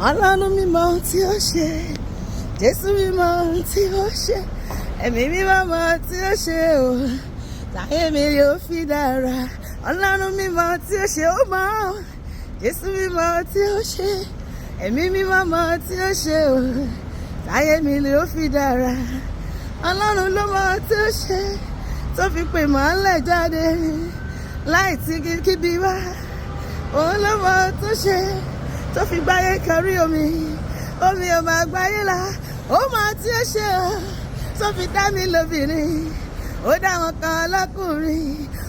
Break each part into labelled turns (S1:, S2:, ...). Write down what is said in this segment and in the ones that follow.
S1: Ọlọ́run mímọ́ tí ó ṣe, Jésù mímọ́ tí ó ṣe, ẹ̀mí mímọ́ tí ó ṣe o, táyé mi yóò fi dára. Ọlọ́run mímọ́ tí ó ṣe ó mọ́, Jésù mímọ́ tí ó ṣe, ẹ̀mí mímọ́ tí ó ṣe o, táyé mi yóò fi dára. Ọlọ́run ló mọ̀ tí ó ṣe, tó fi pè mọ́lẹ̀ jáde láì tí kíbi wá. Òun ló mọ̀ tó ṣe, tó fi gbáyé kárí omi ọmọ àgbáyé la. Ó mọ̀ tí ó ṣe o, tó fi dá mi lóbìnrin, ó dá wọn kan lọ́kùnrin.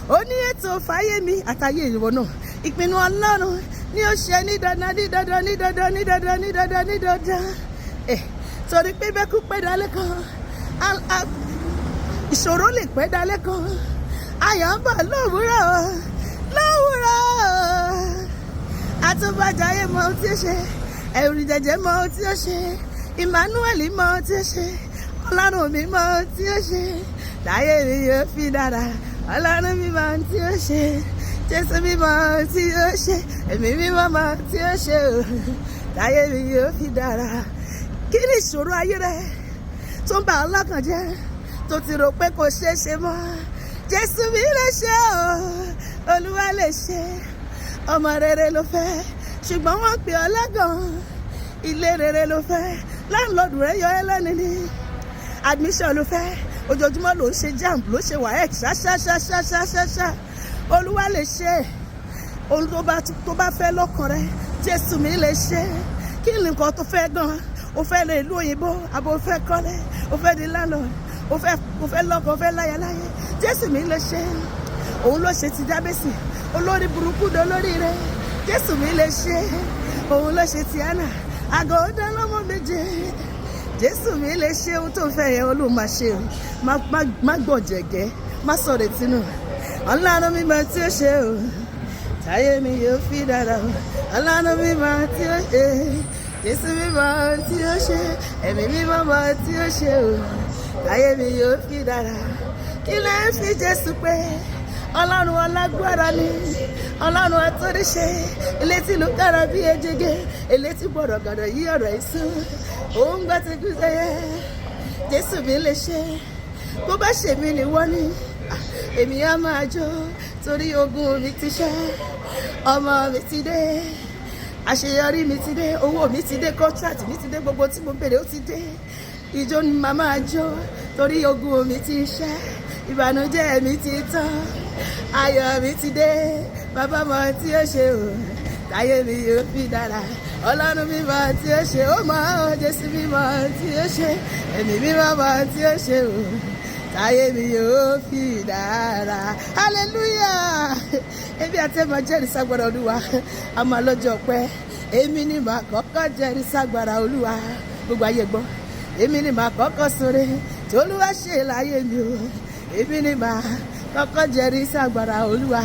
S1: Ó ní ètò fáyé mi àtayé ìwọ náà. Ìpinnu Ọlọ́run ni ó ṣe ní dandan ní dandan ní dandan ní dandan ní dandan ní dandan. Torí pé bẹ́kú pẹ́ dalẹ́ kan, ìṣòro lè pẹ́ dalẹ́ kan, ayọ̀ ń bọ̀ lówùúrọ̀ àtúbàjáyé mọ ohun tí ó ṣe, ẹ̀rù jẹ̀jẹ̀ mọ ohun tí ó ṣe, Emmanuel mọ ohun tí ó ṣe, Ọlọ́run mi mọ ohun tí ó ṣe, táyé mi yóò fi dára. Ọlọ́run mi mọ ohun tí ó ṣe, Jésù mi mọ ohun tí ó ṣe, ẹ̀mí mi mọ ohun tí ó ṣe o, táyé mi yóò fi dára. Kí ni ìṣòro ayé rẹ tó ń bà ọ́ lọ́kàn jẹ́, tó ti rò pé kò ṣeé ṣe mọ́? Jésù mi lè ṣe o, Olúwa lè ṣe. Ọmọ rere ló fẹ́, ṣùgbọ́n wọ́n pè ọ́ lẹ́gàn. Ilé rere ló fẹ́, láńlọ́ọ̀dù rẹ̀ yọ ẹ́ lẹ́nu ni. Admission ló fẹ́, ojoojúmọ́ ló ń ṣe JAMB, ló ṣe WAEC ṣáṣáṣáṣáṣáṣá. Olúwa lè ṣe. Ohun tó bá fẹ́ lọ́kàn rẹ, Jésù mi lè ṣe. Kí ni nǹkan tó fẹ́ gan-an? O fẹ́ lè ìlú òyìnbó, àbò o fẹ́ kọ́lé, o fẹ́ di landlord, o fẹ́ lọ́kọ, o fẹ́ láyàláyé. Jésù mi lè ṣe. Òun ló ṣe ti Jábésì, olórí burúkú dolórí rẹ. Jésù mi lè ṣe. Òun ló ṣe ti Hánà, àgọ́ ó dán lọ́mọ méje. Jésù mi lè ṣe ohun tó fẹ́ yẹn, Olúwa máa ṣe o. Má gbọ̀jẹ̀gẹ́, má sọ̀rọ̀ ìtinú. Ọlọ́run mi mọ tí ó ṣe o, táyé mi yóò fi dára o. Ọlọ́run mi mọ tí ó ṣe, Jésù mi mọ tí ó ṣe, ẹ̀mí mi mọ tí ó ṣe o, táyé mi yóò fi dára. Kí lẹ ń fi Jésù pé? Ọlọ́run alágbára ni, Ọlọ́run atóríṣe, elétí ìlú kára bí ejege, elétí gbọ̀dọ̀gọ̀dọ̀ yí ọ̀rọ̀ ìsún. Òun gbọ́ ti kú sẹ́yẹ, Jésù mi lè ṣe. Bó bá ṣe mí ni wọ́n ní, èmi á máa jó, torí ogun mi ti ṣẹ́, ọmọ mi ti dé, àṣeyọrí mi ti dé, owó mi ti dé, contract mi ti dé, gbogbo tí mo bèrè ó ti dé. Ijó ni màá máa jó, torí ogun mi ti ṣẹ́, ìbànújẹ́ mi ti tán, ayọ̀ mi ti dé. Bàbá mọ tí ó ṣe o, táyé mi yóò fi dára. Ọlọ́run mi mọ tí ó ṣe, ó mọ Jésù mi mọ tí ó ṣe, ẹ̀mí mi mọ tí ó ṣe o, táyé mi yóò fi dára. Hallelujah. Ebi àti ẹ̀ máa jẹ́rìí ságbára Olúwa, a máa lọ́jọ́ pẹ́. Èmi ni màá kọ́kọ́ jẹ́rìí ságbára Olúwa. Gbogbo ayé gbọ́. Èmi ni màá kọ́kọ́ sọ̀rọ̀ tí Olúwa ṣe láyé mi o. Èmi ni màá kọ́kọ́ jẹ́rìí ságbára Olúwa.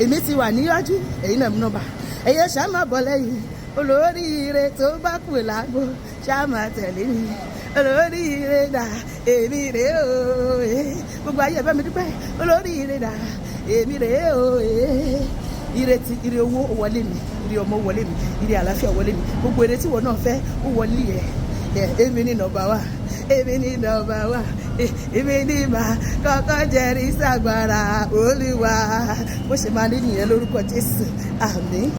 S1: Èmi ti wà níwájú, èyí náà nọ́mbà. Ẹ̀yẹ ṣá máa bọ̀ lẹ́yìn. Olóríire tó bá kù lágbo ṣá máa tẹ̀lé mi. Olóríire dà, èmi rèé o. Gbogbo ayé ẹ bá mi dúpẹ́. Olóríire dà, èmi rèé o. Ire owó wọlé mi, ire ọmọ wọlé mi, ire àlàáfíà wọlé mi. Gbogbo ire tí wọn náà fẹ́ ó wọlé ẹ̀. Èmi ni nọ́mbà wá, èmi ni nọ́mbà wá, èmi ni màá kọ́kọ́ jẹ́rìí ságbára Olúwa. Bó ṣe máa ní nìyẹn lórúkọ Jésù, àmín.